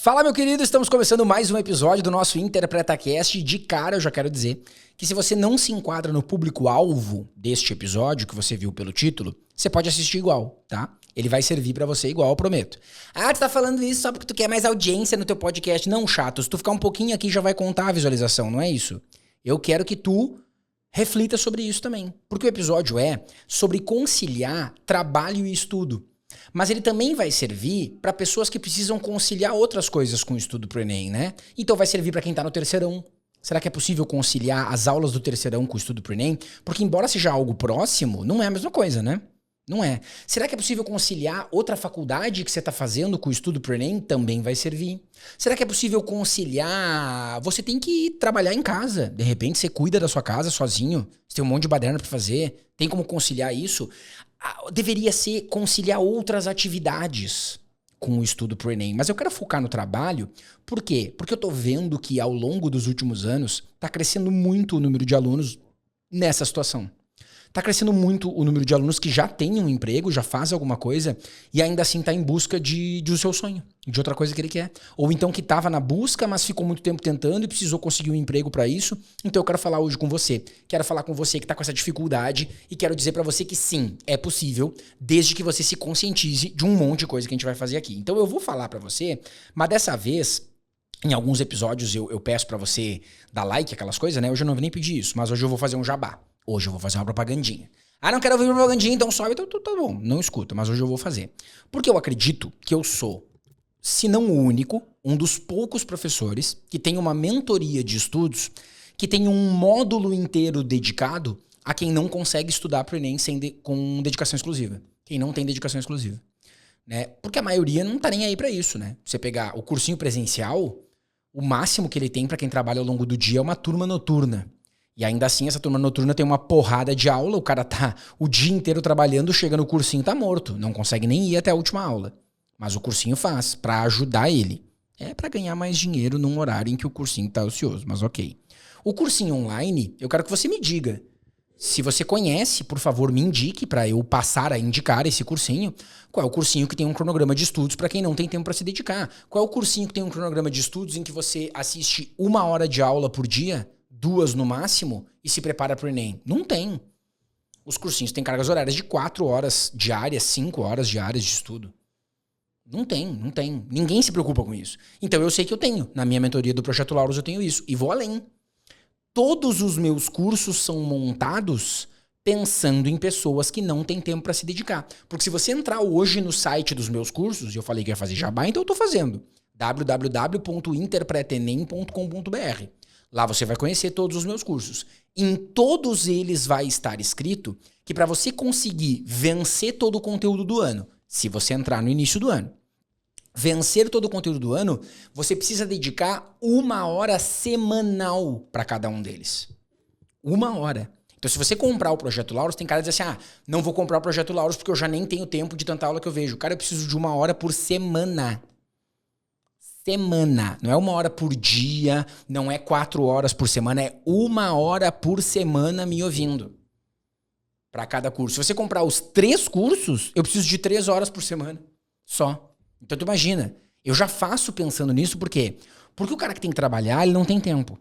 Fala, meu querido, estamos começando mais um episódio do nosso InterpretaCast. De cara, eu já quero dizer que se você não se enquadra no público-alvo deste episódio, que você viu pelo título, você pode assistir igual, tá? Ele vai servir pra você igual, eu prometo. Ah, tu tá falando isso só porque tu quer mais audiência no teu podcast. Não, chato, se tu ficar um pouquinho aqui já vai contar a visualização, não é isso? Eu quero que tu reflita sobre isso também, porque o episódio é sobre conciliar trabalho e estudo. Mas ele também vai servir para pessoas que precisam conciliar outras coisas com o estudo pro Enem, né? Então vai servir para quem tá no terceirão. Será que é possível conciliar as aulas do terceirão com o estudo pro Enem? Porque embora seja algo próximo, não é a mesma coisa, né? Não é. Será que é possível conciliar outra faculdade que você está fazendo com o estudo pro Enem? Também vai servir. Será que é possível conciliar... Você tem que trabalhar em casa. De repente você cuida da sua casa sozinho. Você tem um monte de baderna para fazer. Tem como conciliar isso? Deveria ser conciliar outras atividades com o estudo pro Enem. Mas eu quero focar no trabalho. Por quê? Porque eu tô vendo que ao longo dos últimos anos tá crescendo muito o número de alunos nessa situação. Tá crescendo muito o número de alunos que já têm um emprego, já fazem alguma coisa e ainda assim tá em busca do seu sonho, de outra coisa que ele quer. Ou então que tava na busca, mas ficou muito tempo tentando e precisou conseguir um emprego para isso. Então eu quero falar hoje com você. Quero falar com você que tá com essa dificuldade e quero dizer para você que sim, é possível, desde que você se conscientize de um monte de coisa que a gente vai fazer aqui. Então eu vou falar para você, mas dessa vez... Em alguns episódios eu peço pra você dar like, aquelas coisas, né? Hoje eu não vou nem pedir isso, mas hoje eu vou fazer um jabá. Hoje eu vou fazer uma propagandinha. Ah, não quero ouvir propagandinha, então sobe, então tá bom. Não escuta, mas hoje eu vou fazer. Porque eu acredito que eu sou, se não o único, um dos poucos professores que tem uma mentoria de estudos, que tem um módulo inteiro dedicado a quem não consegue estudar pro Enem com dedicação exclusiva. Quem não tem dedicação exclusiva. Né? Porque a maioria não tá nem aí pra isso, né? Você pegar o cursinho presencial... O máximo que ele tem para quem trabalha ao longo do dia é uma turma noturna. E ainda assim, essa turma noturna tem uma porrada de aula, o cara tá o dia inteiro trabalhando, chega no cursinho, tá morto. Não consegue nem ir até a última aula. Mas o cursinho faz, para ajudar ele. É para ganhar mais dinheiro num horário em que o cursinho tá ocioso, mas ok. O cursinho online, eu quero que você me diga. Se você conhece, por favor, me indique para eu passar a indicar esse cursinho. Qual é o cursinho que tem um cronograma de estudos para quem não tem tempo para se dedicar? Qual é o cursinho que tem um cronograma de estudos em que você assiste 1 hora de aula por dia, 2 no máximo, e se prepara para o Enem? Não tem. Os cursinhos têm cargas horárias de 4 horas diárias, 5 horas diárias de estudo. Não tem, não tem. Ninguém se preocupa com isso. Então eu sei que eu tenho. Na minha mentoria do Projeto Lauros eu tenho isso. E vou além. Todos os meus cursos são montados pensando em pessoas que não têm tempo para se dedicar. Porque se você entrar hoje no site dos meus cursos, e eu falei que ia fazer jabá, então eu estou fazendo. www.interpretenem.com.br. Lá você vai conhecer todos os meus cursos. Em todos eles vai estar escrito que para você conseguir vencer todo o conteúdo do ano, se você entrar no início do ano, vencer todo o conteúdo do ano, você precisa dedicar 1 hora semanal para cada um deles. 1 hora. Então, se você comprar o Projeto Lauros, tem cara que diz assim, não vou comprar o Projeto Lauros porque eu já nem tenho tempo de tanta aula que eu vejo. Cara, eu preciso de 1 hora por semana. Semana. Não é 1 hora por dia, não é 4 horas por semana, é 1 hora por semana me ouvindo. Para cada curso. Se você comprar os 3 cursos, eu preciso de 3 horas por semana. Só. Então tu imagina, eu já faço pensando nisso, por quê? Porque o cara que tem que trabalhar, ele não tem tempo.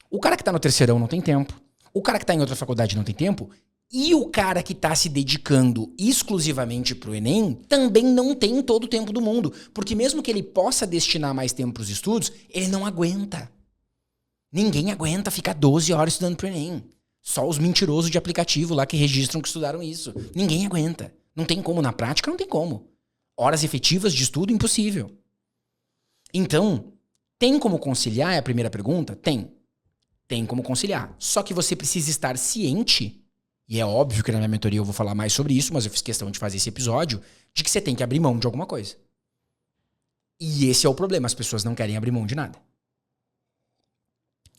O cara que tá no terceirão não tem tempo. O cara que tá em outra faculdade não tem tempo. E o cara que tá se dedicando exclusivamente pro Enem também não tem todo o tempo do mundo. Porque mesmo que ele possa destinar mais tempo pros estudos, ele não aguenta. Ninguém aguenta ficar 12 horas estudando pro Enem. Só os mentirosos de aplicativo lá que registram que estudaram isso. Ninguém aguenta. Não tem como, na prática não tem como. Horas efetivas de estudo, impossível. Então, tem como conciliar? É a primeira pergunta? Tem. Tem como conciliar. Só que você precisa estar ciente, e é óbvio que na minha mentoria eu vou falar mais sobre isso, mas eu fiz questão de fazer esse episódio, de que você tem que abrir mão de alguma coisa. E esse é o problema, as pessoas não querem abrir mão de nada.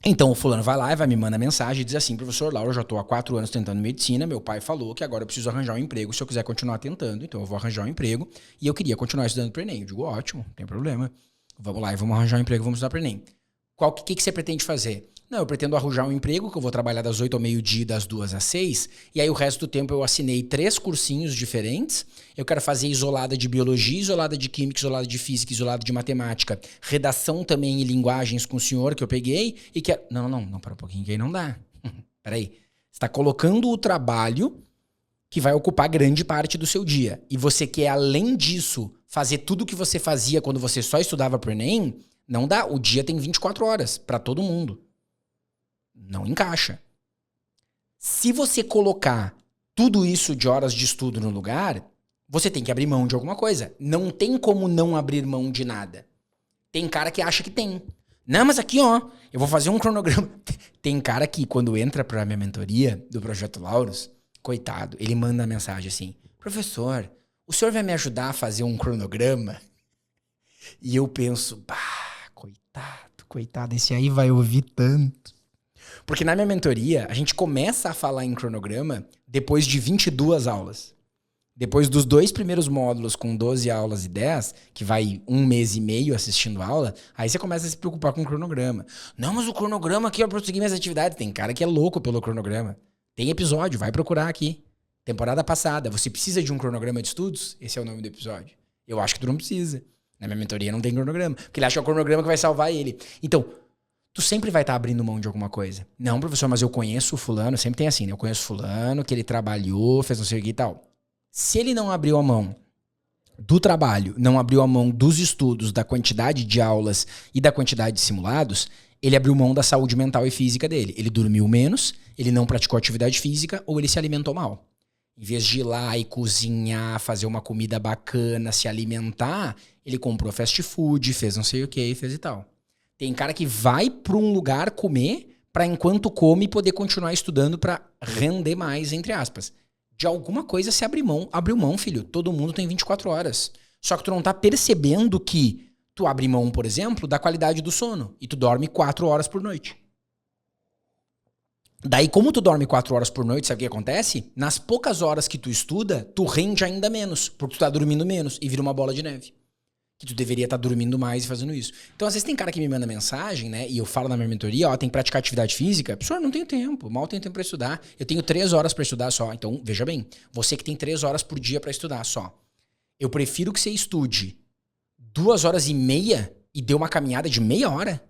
Então o fulano vai lá e vai me mandar mensagem e diz assim, professor Lauro, eu já estou há 4 anos tentando medicina, meu pai falou que agora eu preciso arranjar um emprego se eu quiser continuar tentando, então eu vou arranjar um emprego e eu queria continuar estudando para o Enem. Eu digo, ótimo, não tem problema, vamos lá e vamos arranjar um emprego, vamos estudar para o Enem. O que você pretende fazer? Não, eu pretendo arranjar um emprego, que eu vou trabalhar das 8 ao meio-dia, das 2 às 6, e aí o resto do tempo eu assinei 3 cursinhos diferentes. Eu quero fazer isolada de biologia, isolada de química, isolada de física, isolada de matemática, redação também e linguagens com o senhor que eu peguei, e quero... Não, para um pouquinho, que aí não dá. Peraí. Você está colocando o trabalho que vai ocupar grande parte do seu dia, e você quer, além disso, fazer tudo o que você fazia quando você só estudava pro Enem, não dá. O dia tem 24 horas para todo mundo. Não encaixa. Se você colocar tudo isso de horas de estudo no lugar, você tem que abrir mão de alguma coisa. Não tem como não abrir mão de nada. Tem cara que acha que tem. Não, mas aqui, ó, eu vou fazer um cronograma. Tem cara que, quando entra pra minha mentoria do Projeto Lauros, coitado, ele manda mensagem assim: professor, o senhor vai me ajudar a fazer um cronograma? E eu penso, coitado, esse aí vai ouvir tanto. Porque na minha mentoria, a gente começa a falar em cronograma depois de 22 aulas. Depois dos 2 primeiros módulos com 12 aulas e 10, que vai 1 mês e meio assistindo aula, aí você começa a se preocupar com o cronograma. Não, mas o cronograma aqui é pra prosseguir minhas atividades. Tem cara que é louco pelo cronograma. Tem episódio, vai procurar aqui. Temporada passada, você precisa de um cronograma de estudos? Esse é o nome do episódio. Eu acho que tu não precisa. Na minha mentoria não tem cronograma, porque ele acha que é o cronograma que vai salvar ele. Então, tu sempre vai estar abrindo mão de alguma coisa. Não, professor, mas eu conheço o fulano, sempre tem assim, né? Eu conheço fulano, que ele trabalhou, fez não sei o que e tal. Se ele não abriu a mão do trabalho, não abriu a mão dos estudos, da quantidade de aulas e da quantidade de simulados, ele abriu mão da saúde mental e física dele. Ele dormiu menos, ele não praticou atividade física ou ele se alimentou mal. Em vez de ir lá e cozinhar, fazer uma comida bacana, se alimentar, ele comprou fast food, fez não sei o que, fez e tal. Tem cara que vai para um lugar comer para enquanto come poder continuar estudando para render mais, entre aspas. De alguma coisa se abriu mão, filho. Todo mundo tem 24 horas. Só que tu não tá percebendo que tu abre mão, por exemplo, da qualidade do sono e tu dorme 4 horas por noite. Daí, como tu dorme 4 horas por noite, sabe o que acontece? Nas poucas horas que tu estuda, tu rende ainda menos, porque tu tá dormindo menos e vira uma bola de neve. Que tu deveria estar dormindo mais e fazendo isso. Então, às vezes tem cara que me manda mensagem, né? E eu falo na minha mentoria, ó, tem que praticar atividade física. Professor, não tenho tempo, mal tenho tempo pra estudar. Eu tenho 3 horas pra estudar só. Então, veja bem, você que tem 3 horas por dia pra estudar só. Eu prefiro que você estude 2 horas e meia e dê uma caminhada de meia hora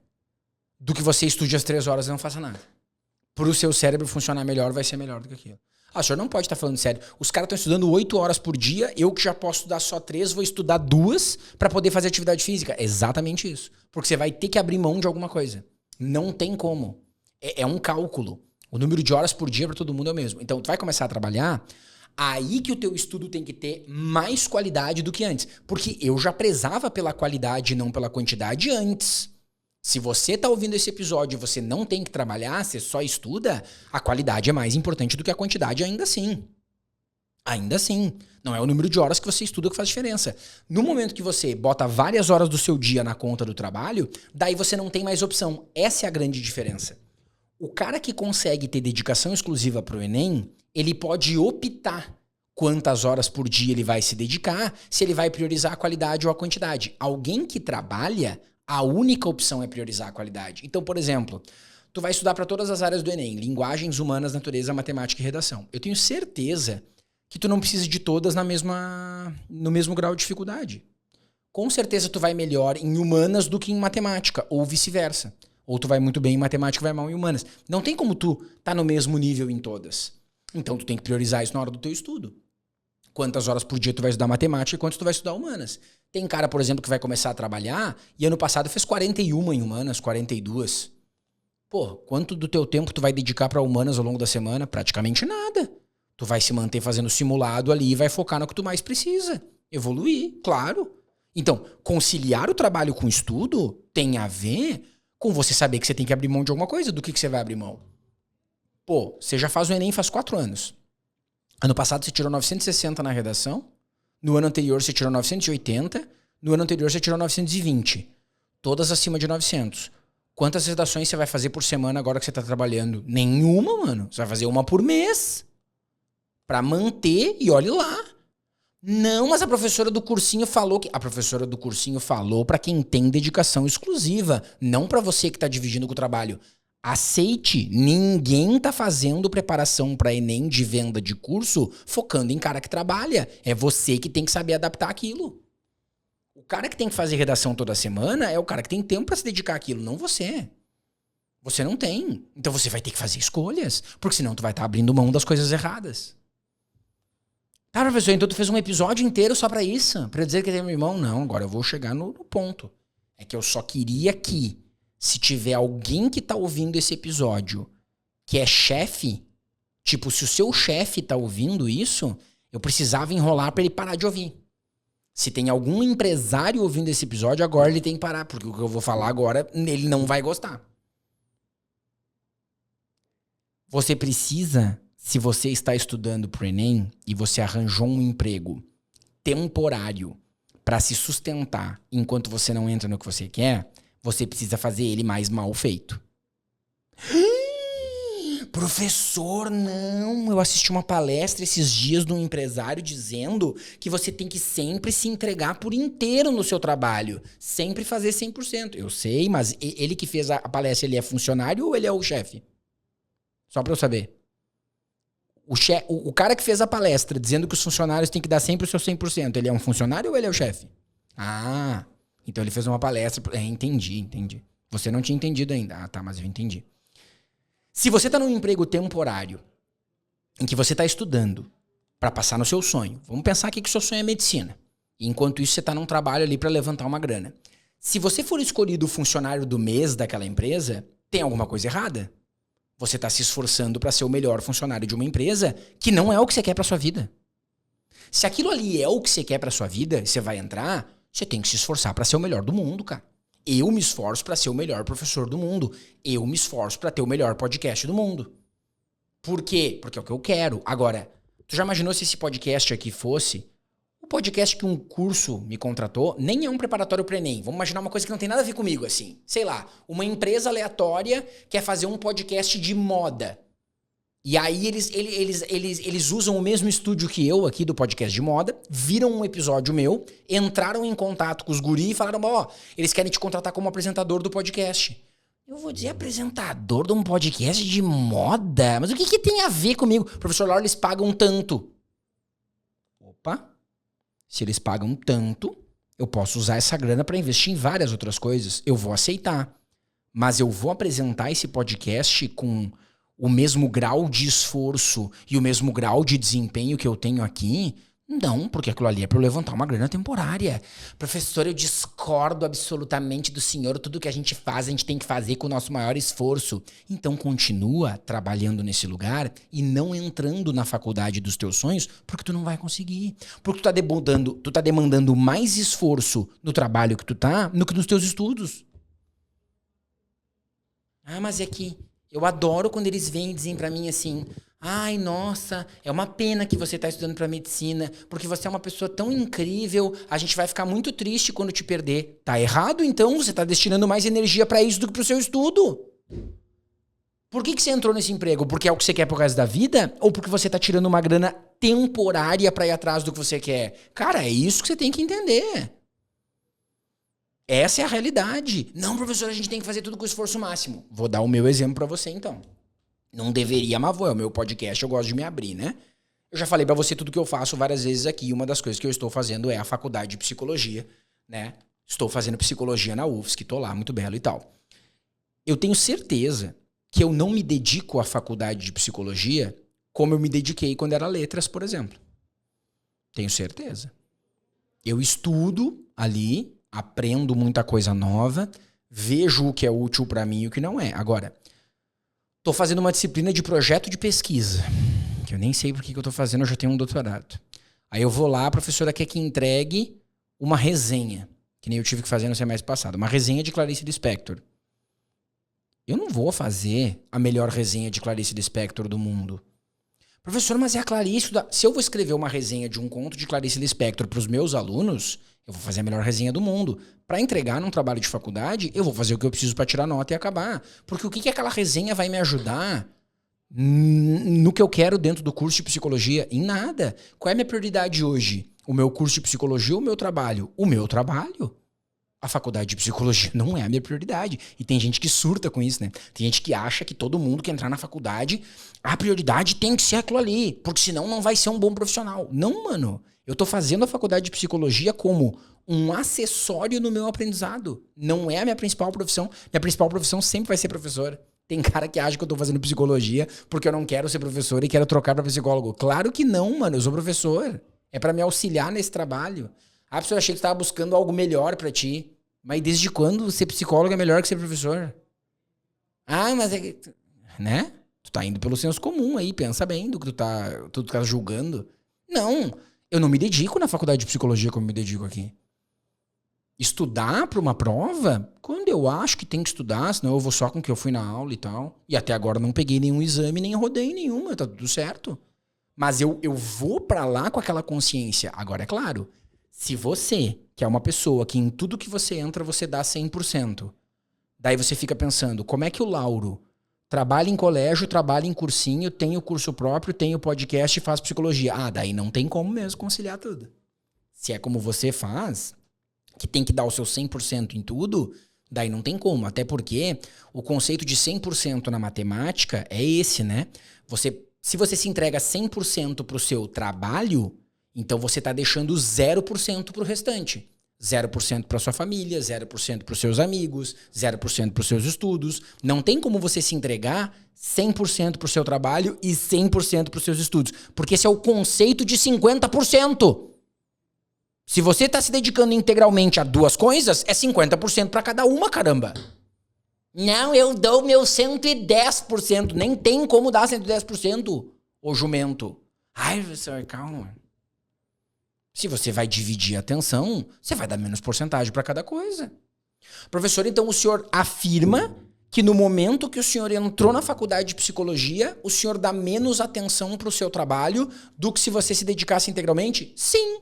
do que você estude as 3 horas e não faça nada. Pro seu cérebro funcionar melhor, vai ser melhor do que aquilo. Ah, o senhor não pode estar falando sério. Os caras estão estudando 8 horas por dia, eu que já posso estudar só 3, vou estudar 2 para poder fazer atividade física. É exatamente isso. Porque você vai ter que abrir mão de alguma coisa. Não tem como. É um cálculo. O número de horas por dia para todo mundo é o mesmo. Então, tu vai começar a trabalhar, aí que o teu estudo tem que ter mais qualidade do que antes. Porque eu já prezava pela qualidade e não pela quantidade antes. Se você tá ouvindo esse episódio e você não tem que trabalhar, você só estuda, a qualidade é mais importante do que a quantidade ainda assim. Ainda assim. Não é o número de horas que você estuda que faz diferença. No momento que você bota várias horas do seu dia na conta do trabalho, daí você não tem mais opção. Essa é a grande diferença. O cara que consegue ter dedicação exclusiva pro Enem, ele pode optar quantas horas por dia ele vai se dedicar, se ele vai priorizar a qualidade ou a quantidade. Alguém que trabalha, a única opção é priorizar a qualidade. Então, por exemplo, tu vai estudar para todas as áreas do Enem, linguagens, humanas, natureza, matemática e redação. Eu tenho certeza que tu não precisa de todas no mesmo grau de dificuldade. Com certeza tu vai melhor em humanas do que em matemática, ou vice-versa. Ou tu vai muito bem em matemática e vai mal em humanas. Não tem como tu tá no mesmo nível em todas. Então tu tem que priorizar isso na hora do teu estudo. Quantas horas por dia tu vai estudar matemática e quantas tu vai estudar humanas. Tem cara, por exemplo, que vai começar a trabalhar e ano passado fez 41 em humanas, 42. Pô, quanto do teu tempo tu vai dedicar para humanas ao longo da semana? Praticamente nada. Tu vai se manter fazendo simulado ali e vai focar no que tu mais precisa. Evoluir, claro. Então, conciliar o trabalho com o estudo tem a ver com você saber que você tem que abrir mão de alguma coisa. Do que você vai abrir mão? Pô, você já faz o Enem faz 4 anos. Ano passado você tirou 960 na redação. No ano anterior você tirou 980. No ano anterior você tirou 920. Todas acima de 900. Quantas redações você vai fazer por semana agora que você tá trabalhando? Nenhuma, mano. Você vai fazer uma por mês. Pra manter e olhe lá. Não, mas a professora do cursinho falou que... A professora do cursinho falou pra quem tem dedicação exclusiva. Não pra você que tá dividindo com o trabalho. Aceite, ninguém tá fazendo preparação para Enem de venda de curso focando em cara que trabalha. É você que tem que saber adaptar aquilo. O cara que tem que fazer redação toda semana é o cara que tem tempo para se dedicar àquilo, não você. Você não tem. Então você vai ter que fazer escolhas, porque senão tu vai estar abrindo mão das coisas erradas. Tá, professor, então tu fez um episódio inteiro só pra isso? Pra dizer que tem meu irmão? Não, agora eu vou chegar no ponto. É que eu só queria que, se tiver alguém que tá ouvindo esse episódio que é chefe, tipo, se o seu chefe tá ouvindo isso, eu precisava enrolar pra ele parar de ouvir. Se tem algum empresário ouvindo esse episódio, agora ele tem que parar, porque o que eu vou falar agora, ele não vai gostar. Você precisa, se você está estudando pro Enem e você arranjou um emprego temporário para se sustentar enquanto você não entra no que você quer, você precisa fazer ele mais mal feito. Professor, não. Eu assisti uma palestra esses dias de um empresário dizendo que você tem que sempre se entregar por inteiro no seu trabalho. Sempre fazer 100%. Eu sei, mas ele que fez a palestra, ele é funcionário ou ele é o chefe? Só pra eu saber. O cara que fez a palestra dizendo que os funcionários têm que dar sempre o seu 100%, ele é um funcionário ou ele é o chefe? Ah, então ele fez uma palestra... Entendi. Você não tinha entendido ainda. Ah, tá, mas eu entendi. Se você tá num emprego temporário, em que você tá estudando pra passar no seu sonho, vamos pensar aqui que o seu sonho é medicina. E enquanto isso, você tá num trabalho ali pra levantar uma grana. Se você for escolhido o funcionário do mês daquela empresa, tem alguma coisa errada? Você tá se esforçando pra ser o melhor funcionário de uma empresa que não é o que você quer pra sua vida. Se aquilo ali é o que você quer pra sua vida, você vai entrar, você tem que se esforçar pra ser o melhor do mundo, cara. Eu me esforço pra ser o melhor professor do mundo. Eu me esforço pra ter o melhor podcast do mundo. Por quê? Porque é o que eu quero. Agora, tu já imaginou se esse podcast aqui fosse o podcast que um curso me contratou? Nem é um preparatório pro Enem. Vamos imaginar uma coisa que não tem nada a ver comigo, assim. Sei lá, uma empresa aleatória quer fazer um podcast de moda. E aí eles usam o mesmo estúdio que eu aqui do podcast de moda, viram um episódio meu, entraram em contato com os guri e falaram, eles querem te contratar como apresentador do podcast. Eu vou dizer apresentador de um podcast de moda? Mas o que tem a ver comigo? Professor Lauro, eles pagam tanto. Opa, se eles pagam tanto, eu posso usar essa grana para investir em várias outras coisas. Eu vou aceitar. Mas eu vou apresentar esse podcast com o mesmo grau de esforço e o mesmo grau de desempenho que eu tenho aqui? Não, porque aquilo ali é para eu levantar uma grana temporária. Professor, eu discordo absolutamente do senhor. Tudo que a gente faz, a gente tem que fazer com o nosso maior esforço. Então continua trabalhando nesse lugar e não entrando na faculdade dos teus sonhos, porque tu não vai conseguir. Porque tu tá demandando mais esforço no trabalho que tu tá do que nos teus estudos. Ah, mas é que eu adoro quando eles vêm e dizem pra mim assim, ai, nossa, é uma pena que você tá estudando pra medicina, porque você é uma pessoa tão incrível, a gente vai ficar muito triste quando te perder. Tá errado, então? Você tá destinando mais energia pra isso do que pro seu estudo. Por que você entrou nesse emprego? Porque é o que você quer pro resto da vida? Ou porque você tá tirando uma grana temporária pra ir atrás do que você quer? Cara, é isso que você tem que entender. Essa é a realidade. Não, professor, a gente tem que fazer tudo com esforço máximo. Vou dar o meu exemplo pra você, então. Não deveria, mas vou. É o meu podcast, eu gosto de me abrir, né? Eu já falei pra você tudo que eu faço várias vezes aqui. Uma das coisas que eu estou fazendo é a faculdade de psicologia, né? Estou fazendo psicologia na UFSC, tô lá, muito belo e tal. Eu tenho certeza que eu não me dedico à faculdade de psicologia como eu me dediquei quando era letras, por exemplo. Tenho certeza. Eu estudo ali, aprendo muita coisa nova, vejo o que é útil pra mim e o que não é. Agora, tô fazendo uma disciplina de projeto de pesquisa, que eu nem sei por que eu tô fazendo, eu já tenho um doutorado. Aí eu vou lá, a professora quer que entregue uma resenha, que nem eu tive que fazer no semestre passado, uma resenha de Clarice Lispector. Eu não vou fazer a melhor resenha de Clarice Lispector do mundo. Professor, mas é a Clarice... Se eu vou escrever uma resenha de um conto de Clarice Lispector pros meus alunos, eu vou fazer a melhor resenha do mundo. Para entregar num trabalho de faculdade, eu vou fazer o que eu preciso para tirar nota e acabar. Porque o que aquela resenha vai me ajudar no que eu quero dentro do curso de psicologia? Em nada. Qual é a minha prioridade hoje? O meu curso de psicologia ou o meu trabalho? O meu trabalho. A faculdade de psicologia não é a minha prioridade. E tem gente que surta com isso, né? Tem gente que acha que todo mundo que entrar na faculdade, a prioridade tem que ser aquilo ali, porque senão não vai ser um bom profissional. Não, mano. Eu tô fazendo a faculdade de psicologia como um acessório no meu aprendizado. Não é a minha principal profissão. Minha principal profissão sempre vai ser professor. Tem cara que acha que eu tô fazendo psicologia porque eu não quero ser professor e quero trocar pra psicólogo. Claro que não, mano. Eu sou professor. É pra me auxiliar nesse trabalho. A pessoa achei que tu tava buscando algo melhor pra ti. Mas desde quando ser psicólogo é melhor que ser professor? Ah, mas é que... Né? Tu tá indo pelo senso comum aí. Pensa bem do que tu tá julgando. Não. Eu não me dedico na faculdade de psicologia como me dedico aqui. Estudar pra uma prova, quando eu acho que tem que estudar, senão eu vou só com o que eu fui na aula e tal. E até agora não peguei nenhum exame, nem rodei nenhuma. Tá tudo certo. Mas eu vou pra lá com aquela consciência. Agora, é claro... Se você, que é uma pessoa que em tudo que você entra você dá 100%, daí você fica pensando, como é que o Lauro trabalha em colégio, trabalha em cursinho, tem o curso próprio, tem o podcast e faz psicologia? Ah, daí não tem como mesmo conciliar tudo. Se é como você faz, que tem que dar o seu 100% em tudo, daí não tem como. Até porque o conceito de 100% na matemática é esse, né? Se você se entrega 100% pro seu trabalho... Então você está deixando 0% para o restante. 0% para sua família, 0% para os seus amigos, 0% para os seus estudos. Não tem como você se entregar 100% para o seu trabalho e 100% para os seus estudos. Porque esse é o conceito de 50%. Se você está se dedicando integralmente a duas coisas, é 50% para cada uma, caramba. Não, eu dou meu 110%. Nem tem como dar 110%, ô jumento. Ai, professor, calma. Se você vai dividir a atenção, você vai dar menos porcentagem para cada coisa. Professor, então o senhor afirma que no momento que o senhor entrou na faculdade de psicologia, o senhor dá menos atenção para o seu trabalho do que se você se dedicasse integralmente? Sim.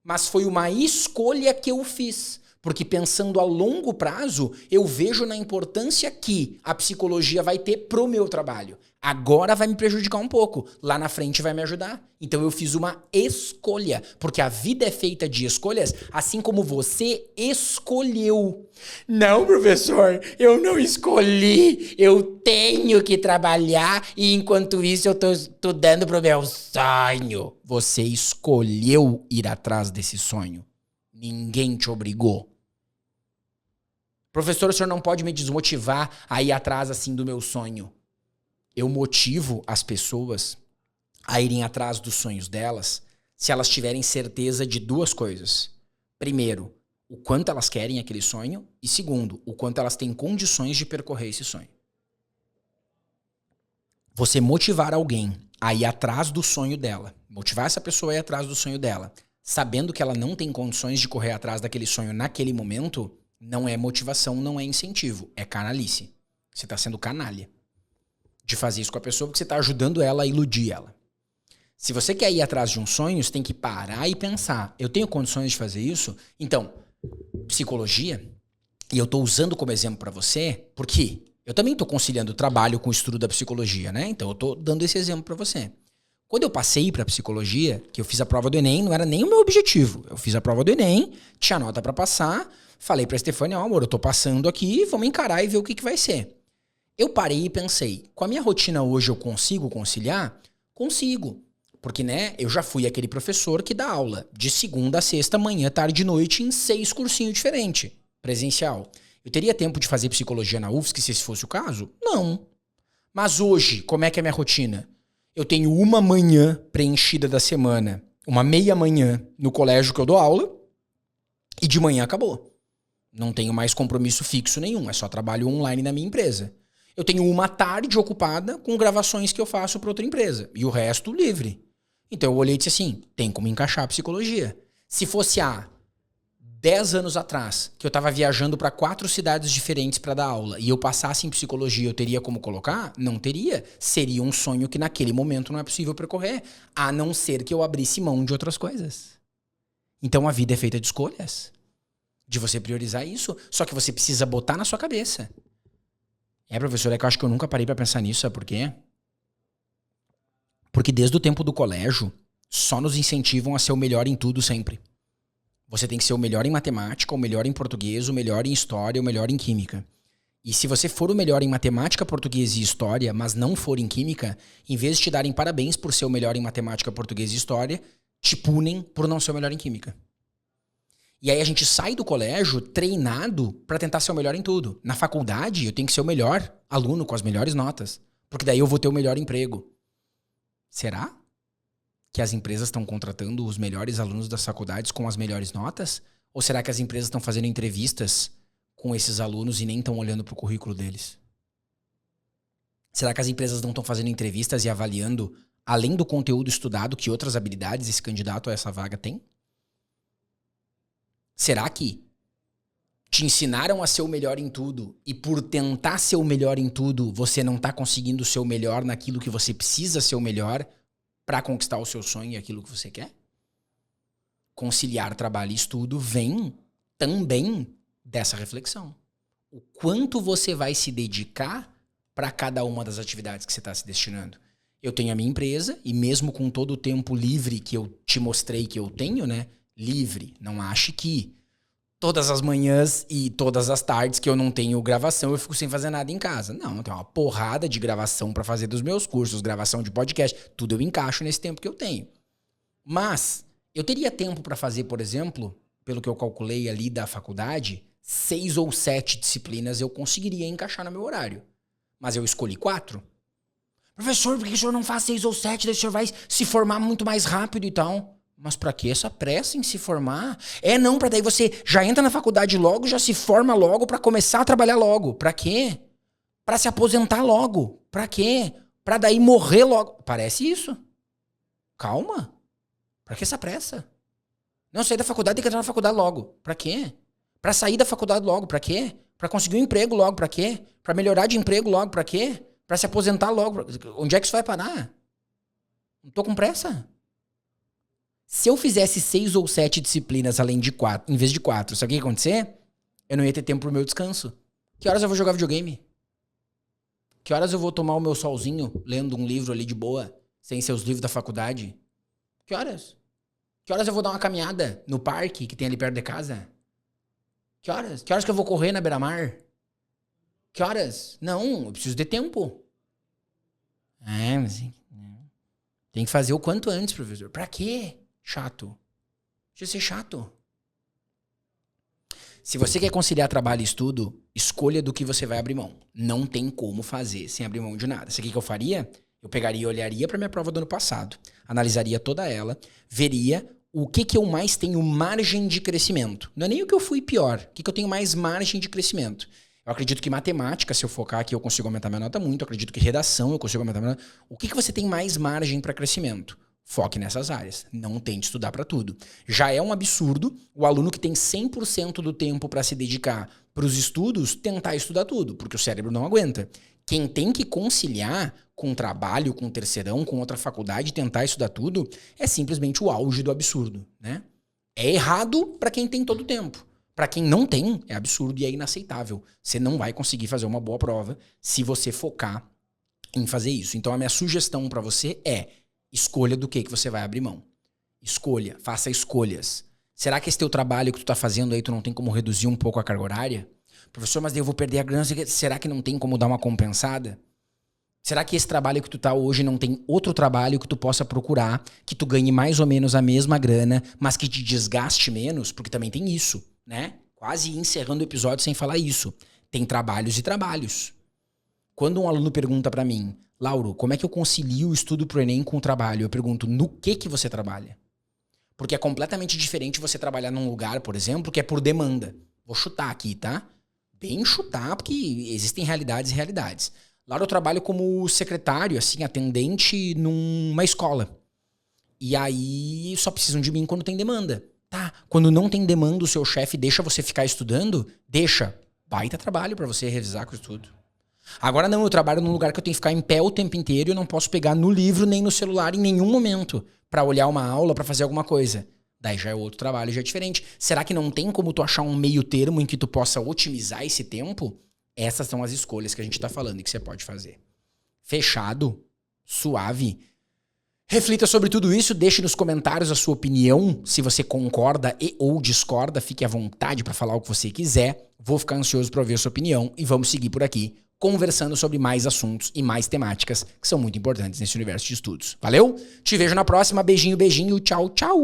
Mas foi uma escolha que eu fiz. Porque pensando a longo prazo, eu vejo na importância que a psicologia vai ter pro meu trabalho. Agora vai me prejudicar um pouco, lá na frente vai me ajudar. Então eu fiz uma escolha, porque a vida é feita de escolhas, assim como você escolheu. Não, professor, eu não escolhi, eu tenho que trabalhar e enquanto isso eu tô estudando pro meu sonho. Você escolheu ir atrás desse sonho. Ninguém te obrigou. Professor, o senhor não pode me desmotivar a ir atrás assim do meu sonho. Eu motivo as pessoas a irem atrás dos sonhos delas se elas tiverem certeza de duas coisas. Primeiro, o quanto elas querem aquele sonho. E segundo, o quanto elas têm condições de percorrer esse sonho. Você motivar alguém a ir atrás do sonho dela, motivar essa pessoa a ir atrás do sonho dela, sabendo que ela não tem condições de correr atrás daquele sonho naquele momento, não é motivação, não é incentivo, é canalice. Você está sendo canalha de fazer isso com a pessoa porque você está ajudando ela a iludir ela. Se você quer ir atrás de um sonho, você tem que parar e pensar, eu tenho condições de fazer isso? Então, psicologia, e eu estou usando como exemplo para você, porque eu também estou conciliando o trabalho com o estudo da psicologia, né? Então eu estou dando esse exemplo para você. Quando eu passei para psicologia, que eu fiz a prova do Enem, não era nem o meu objetivo. Eu fiz a prova do Enem, tinha nota para passar, falei para a Stefania, amor, eu tô passando aqui, vamos encarar e ver o que vai ser. Eu parei e pensei, com a minha rotina hoje eu consigo conciliar? Consigo. Porque, né, eu já fui aquele professor que dá aula de segunda a sexta, manhã, tarde e noite em 6 cursinhos diferentes, presencial. Eu teria tempo de fazer psicologia na UFSC se esse fosse o caso? Não. Mas hoje, como é que é a minha rotina? Eu tenho uma manhã preenchida da semana, uma meia manhã no colégio que eu dou aula e de manhã acabou. Não tenho mais compromisso fixo nenhum, é só trabalho online na minha empresa. Eu tenho uma tarde ocupada com gravações que eu faço para outra empresa e o resto livre. Então eu olhei e disse assim, tem como encaixar a psicologia. Se fosse há 10 anos atrás, que eu estava viajando para 4 cidades diferentes para dar aula e eu passasse em psicologia, eu teria como colocar? Não teria. Seria um sonho que naquele momento não é possível percorrer, a não ser que eu abrisse mão de outras coisas. Então a vida é feita de escolhas. De você priorizar isso. Só que você precisa botar na sua cabeça. Professor, é que eu acho que eu nunca parei para pensar nisso, sabe por quê? Porque desde o tempo do colégio, só nos incentivam a ser o melhor em tudo sempre. Você tem que ser o melhor em matemática, o melhor em português, o melhor em história, o melhor em química. E se você for o melhor em matemática, português e história, mas não for em química, em vez de te darem parabéns por ser o melhor em matemática, português e história, te punem por não ser o melhor em química. E aí a gente sai do colégio treinado para tentar ser o melhor em tudo. Na faculdade, eu tenho que ser o melhor aluno com as melhores notas, porque daí eu vou ter o melhor emprego. Será que as empresas estão contratando os melhores alunos das faculdades com as melhores notas? Ou será que as empresas estão fazendo entrevistas com esses alunos e nem estão olhando para o currículo deles? Será que as empresas não estão fazendo entrevistas e avaliando, além do conteúdo estudado, que outras habilidades esse candidato a essa vaga tem? Será que te ensinaram a ser o melhor em tudo e por tentar ser o melhor em tudo, você não está conseguindo ser o melhor naquilo que você precisa ser o melhor para conquistar o seu sonho e aquilo que você quer? Conciliar trabalho e estudo vem também dessa reflexão. O quanto você vai se dedicar para cada uma das atividades que você está se destinando. Eu tenho a minha empresa e mesmo com todo o tempo livre que eu te mostrei que eu tenho, né? Livre, não ache que todas as manhãs e todas as tardes que eu não tenho gravação, eu fico sem fazer nada em casa. Não, tem uma porrada de gravação para fazer dos meus cursos, gravação de podcast, tudo eu encaixo nesse tempo que eu tenho. Mas eu teria tempo para fazer, por exemplo, pelo que eu calculei ali da faculdade, 6 ou 7 disciplinas eu conseguiria encaixar no meu horário. Mas eu escolhi 4. Professor, por que o senhor não faz 6 ou 7? Daí o senhor vai se formar muito mais rápido e tal. Mas pra que essa pressa em se formar? Não, pra daí você já entra na faculdade logo, já se forma logo pra começar a trabalhar logo. Pra quê? Pra se aposentar logo. Pra quê? Pra daí morrer logo. Parece isso. Calma. Pra que essa pressa? Não, sair da faculdade tem que entrar na faculdade logo. Pra quê? Pra sair da faculdade logo. Pra quê? Pra conseguir um emprego logo. Pra quê? Pra melhorar de emprego logo. Pra quê? Pra se aposentar logo. Onde é que isso vai parar? Não tô com pressa. Se eu fizesse 6 ou 7 disciplinas além de 4, em vez de 4, sabe o que ia acontecer? Eu não ia ter tempo pro meu descanso. Que horas eu vou jogar videogame? Que horas eu vou tomar o meu solzinho lendo um livro ali de boa, sem ser os livros da faculdade? Que horas? Que horas eu vou dar uma caminhada no parque que tem ali perto de casa? Que horas? Que horas que eu vou correr na beira-mar? Que horas? Não, eu preciso de tempo. Mas tem que fazer o quanto antes, professor. Pra quê? Chato. Deixa eu ser chato. Se você quer conciliar trabalho e estudo, escolha do que você vai abrir mão. Não tem como fazer sem abrir mão de nada. Sabe o que eu faria? Eu pegaria e olharia para minha prova do ano passado, analisaria toda ela, veria o que eu mais tenho margem de crescimento. Não é nem o que eu fui pior, o que eu tenho mais margem de crescimento. Eu acredito que matemática, se eu focar aqui, eu consigo aumentar minha nota muito. Eu acredito que redação, eu consigo aumentar minha nota. O que você tem mais margem para crescimento? Foque nessas áreas. Não tente estudar para tudo. Já é um absurdo o aluno que tem 100% do tempo para se dedicar para os estudos tentar estudar tudo, porque o cérebro não aguenta. Quem tem que conciliar com trabalho, com terceirão, com outra faculdade, tentar estudar tudo, é simplesmente o auge do absurdo, né? É errado para quem tem todo o tempo. Para quem não tem, é absurdo e é inaceitável. Você não vai conseguir fazer uma boa prova se você focar em fazer isso. Então a minha sugestão para você é: escolha do que você vai abrir mão. Escolha, faça escolhas. Será que esse teu trabalho que tu tá fazendo aí, tu não tem como reduzir um pouco a carga horária? Professor, mas daí eu vou perder a grana. Será que não tem como dar uma compensada? Será que esse trabalho que tu tá hoje não tem outro trabalho que tu possa procurar, que tu ganhe mais ou menos a mesma grana, mas que te desgaste menos? Porque também tem isso, né? Quase encerrando o episódio sem falar isso. Tem trabalhos e trabalhos. Quando um aluno pergunta pra mim: Lauro, como é que eu concilio o estudo pro Enem com o trabalho? Eu pergunto: no que você trabalha? Porque é completamente diferente você trabalhar num lugar, por exemplo, que é por demanda. Vou chutar aqui, tá? Bem chutar, porque existem realidades e realidades. Lauro, eu trabalho como secretário, assim, atendente numa escola. E aí só precisam de mim quando tem demanda. Tá, quando não tem demanda, o seu chefe deixa você ficar estudando? Deixa. Baita trabalho pra você revisar com o estudo. Agora não, eu trabalho num lugar que eu tenho que ficar em pé o tempo inteiro e eu não posso pegar no livro nem no celular em nenhum momento pra olhar uma aula, pra fazer alguma coisa. Daí já é outro trabalho, já é diferente. Será que não tem como tu achar um meio termo em que tu possa otimizar esse tempo? Essas são as escolhas que a gente tá falando e que você pode fazer. Fechado? Suave? Reflita sobre tudo isso, deixe nos comentários a sua opinião, se você concorda e ou discorda, fique à vontade para falar o que você quiser. Vou ficar ansioso para ouvir a sua opinião e vamos seguir por aqui, conversando sobre mais assuntos e mais temáticas que são muito importantes nesse universo de estudos. Valeu? Te vejo na próxima. Beijinho, beijinho. Tchau, tchau.